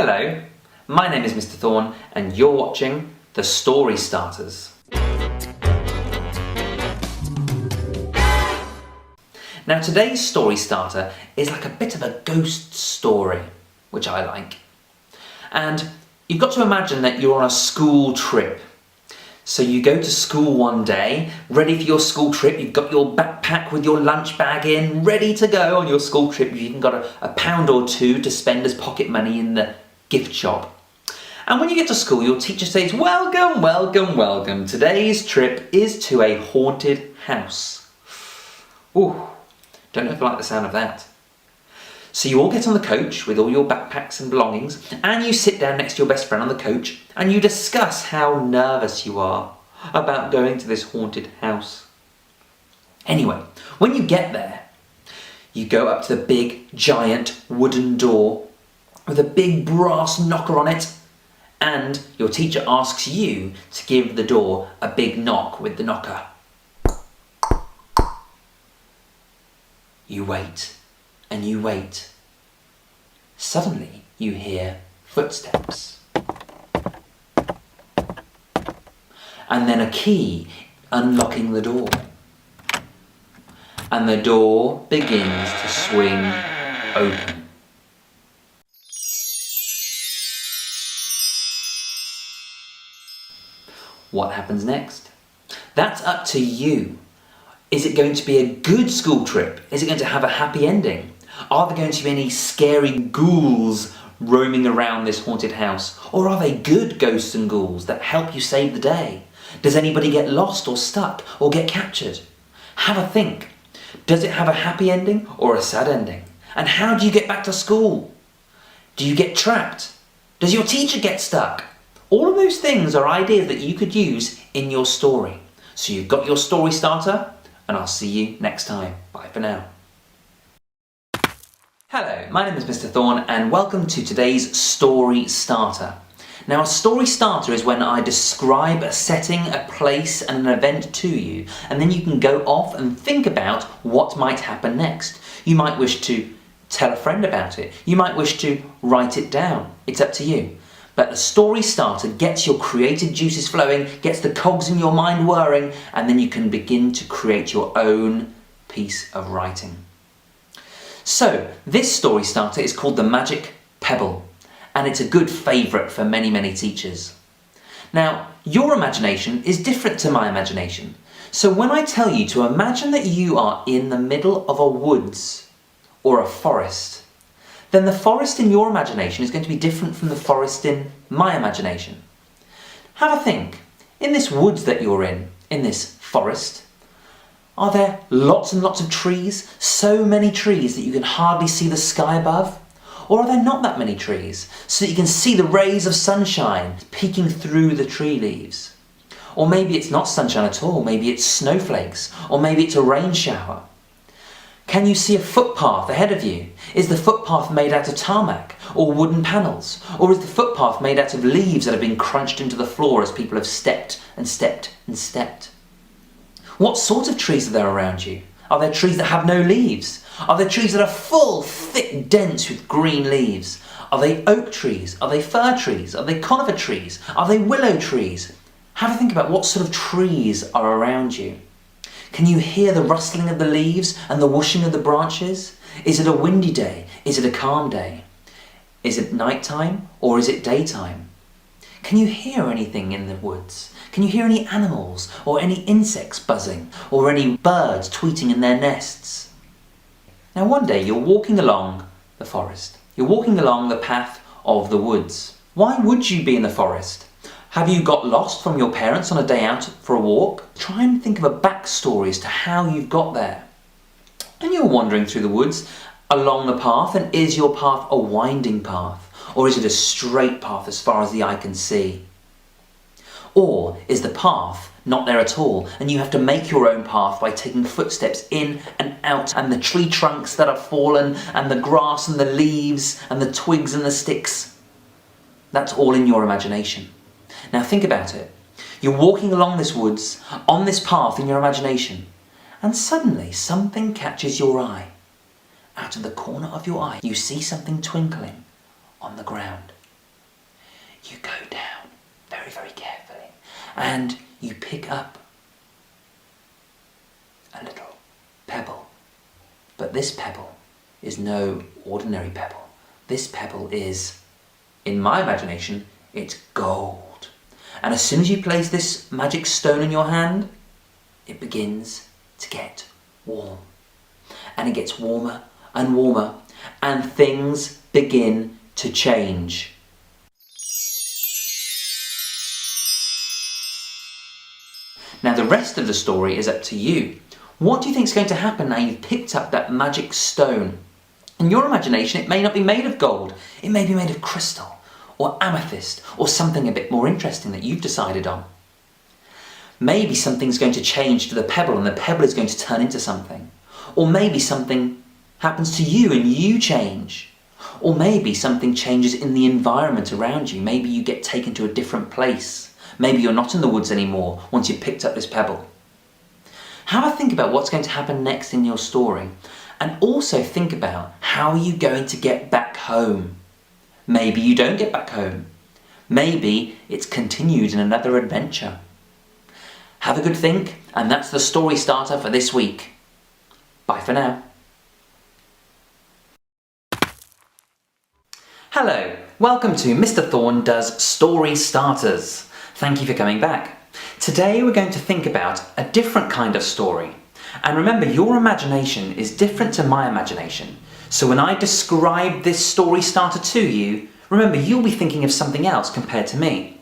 Hello, my name is Mr. Thorne and you're watching The Story Starters. Now today's story starter is like a bit of a ghost story, which I like. And you've got to imagine that you're on a school trip. So you go to school one day, ready for your school trip, you've got your backpack with your lunch bag in, ready to go on your school trip. You've even got a pound or two to spend as pocket money in the gift shop. And when you get to school, your teacher says, "Welcome, welcome, welcome. Today's trip is to a haunted house." Ooh, don't know if I like the sound of that. So you all get on the coach with all your backpacks and belongings, and you sit down next to your best friend on the coach, and you discuss how nervous you are about going to this haunted house. Anyway, when you get there, you go up to the big, giant wooden door with a big brass knocker on it, and your teacher asks you to give the door a big knock with the knocker. You wait. And you wait. Suddenly, you hear footsteps. And then a key unlocking the door. And the door begins to swing open. What happens next? That's up to you. Is it going to be a good school trip? Is it going to have a happy ending? Are there going to be any scary ghouls roaming around this haunted house? Or are they good ghosts and ghouls that help you save the day? Does anybody get lost or stuck or get captured? Have a think. Does it have a happy ending or a sad ending? And how do you get back to school? Do you get trapped? Does your teacher get stuck? All of those things are ideas that you could use in your story. So you've got your story starter, and I'll see you next time. Bye for now. Hello, my name is Mr. Thorne and welcome to today's Story Starter. Now a story starter is when I describe a setting, a place and an event to you, and then you can go off and think about what might happen next. You might wish to tell a friend about it. You might wish to write it down. It's up to you. But a story starter gets your creative juices flowing, gets the cogs in your mind whirring, and then you can begin to create your own piece of writing. So, this story starter is called The Magic Pebble, and it's a good favourite for many, many teachers. Now, your imagination is different to my imagination. So when I tell you to imagine that you are in the middle of a woods or a forest, then the forest in your imagination is going to be different from the forest in my imagination. Have a think. In this woods that you're in this forest, are there lots and lots of trees? So many trees that you can hardly see the sky above? Or are there not that many trees, so that you can see the rays of sunshine peeking through the tree leaves? Or maybe it's not sunshine at all, maybe it's snowflakes, or maybe it's a rain shower. Can you see a footpath ahead of you? Is the footpath made out of tarmac or wooden panels? Or is the footpath made out of leaves that have been crunched into the floor as people have stepped and stepped and stepped? What sort of trees are there around you? Are there trees that have no leaves? Are there trees that are full, thick, dense with green leaves? Are they oak trees? Are they fir trees? Are they conifer trees? Are they willow trees? Have a think about what sort of trees are around you. Can you hear the rustling of the leaves and the whooshing of the branches? Is it a windy day? Is it a calm day? Is it nighttime or is it daytime? Can you hear anything in the woods? Can you hear any animals or any insects buzzing or any birds tweeting in their nests? Now one day you're walking along the forest. You're walking along the path of the woods. Why would you be in the forest? Have you got lost from your parents on a day out for a walk? Try and think of a backstory as to how you've got there. And you're wandering through the woods along the path, and is your path a winding path? Or is it a straight path as far as the eye can see? Or is the path not there at all, and you have to make your own path by taking footsteps in and out, and the tree trunks that have fallen, and the grass and the leaves, and the twigs and the sticks? That's all in your imagination. Now think about it. You're walking along this woods, on this path in your imagination, and suddenly something catches your eye. Out of the corner of your eye, you see something twinkling on the ground. you go down very, very carefully and you pick up a little pebble. But this pebble is no ordinary pebble. This pebble is, in my imagination, it's gold. And as soon as you place this magic stone in your hand, it begins to get warm. And it gets warmer and warmer, and things begin to change. Now the rest of the story is up to you. What do you think is going to happen now you've picked up that magic stone? In your imagination, it may not be made of gold. It may be made of crystal, or amethyst, or something a bit more interesting that you've decided on. Maybe something's going to change to the pebble and the pebble is going to turn into something. Or maybe something happens to you and you change. Or maybe something changes in the environment around you. Maybe you get taken to a different place. Maybe you're not in the woods anymore once you've picked up this pebble. Have a think about what's going to happen next in your story. And also think about how are you going to get back home. Maybe you don't get back home. Maybe it's continued in another adventure. Have a good think, and that's the story starter for this week. Bye for now. Hello, welcome to Mr. Thorne Does Story Starters. Thank you for coming back. Today we're going to think about a different kind of story. And remember, your imagination is different to my imagination. So when I describe this story starter to you, remember you'll be thinking of something else compared to me.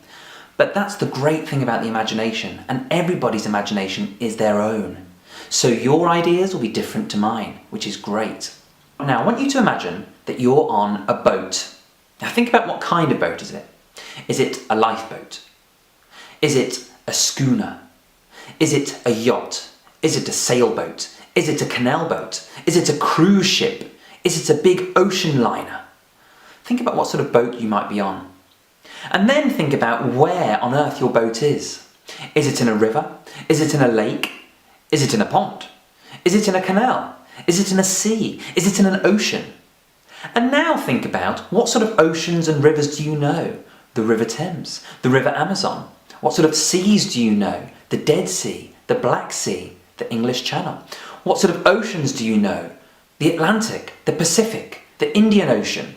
But that's the great thing about the imagination, and everybody's imagination is their own. So your ideas will be different to mine, which is great. Now I want you to imagine that you're on a boat. Now think about what kind of boat is it? Is it a lifeboat? Is it a schooner? Is it a yacht? Is it a sailboat? Is it a canal boat? Is it a cruise ship? Is it a big ocean liner? Think about what sort of boat you might be on. And then think about where on earth your boat is. Is it in a river? Is it in a lake? Is it in a pond? Is it in a canal? Is it in a sea? Is it in an ocean? And now think about what sort of oceans and rivers do you know? The River Thames, the River Amazon. What sort of seas do you know? The Dead Sea, the Black Sea, the English Channel. What sort of oceans do you know? The Atlantic, the Pacific, the Indian Ocean.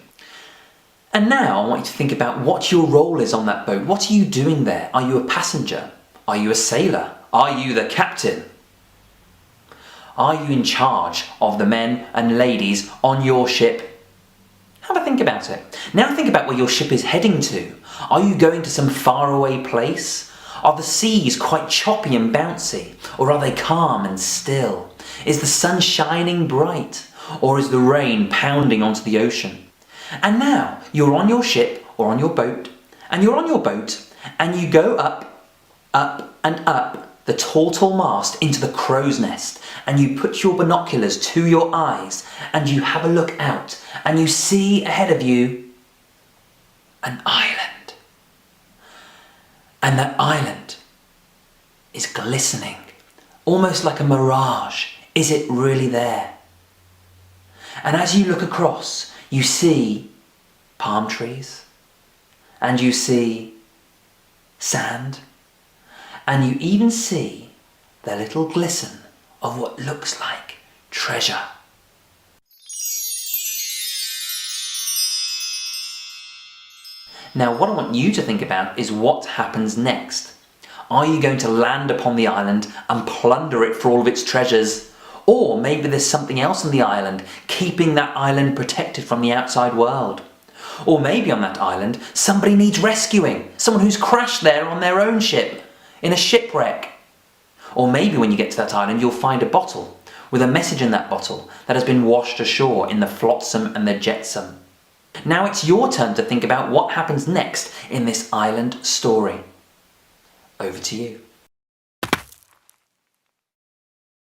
And now I want you to think about what your role is on that boat. What are you doing there? Are you a passenger? Are you a sailor? Are you the captain? Are you in charge of the men and ladies on your ship? Have a think about it. Now think about where your ship is heading to. Are you going to some faraway place? Are the seas quite choppy and bouncy? Or are they calm and still? Is the sun shining bright? Or is the rain pounding onto the ocean? And now you're on your ship or on your boat, and you're on your boat and you go up, up and up the tall mast into the crow's nest, and you put your binoculars to your eyes and you have a look out and you see ahead of you an island. And that island is glistening, almost like a mirage. Is it really there? And as you look across, you see palm trees, and you see sand, and you even see the little glisten of what looks like treasure. Now what I want you to think about is what happens next. Are you going to land upon the island and plunder it for all of its treasures? Or maybe there's something else on the island, keeping that island protected from the outside world. Or maybe on that island, somebody needs rescuing, someone who's crashed there on their own ship, in a shipwreck. Or maybe when you get to that island, you'll find a bottle with a message in that bottle that has been washed ashore in the flotsam and the jetsam. Now it's your turn to think about what happens next in this island story. Over to you.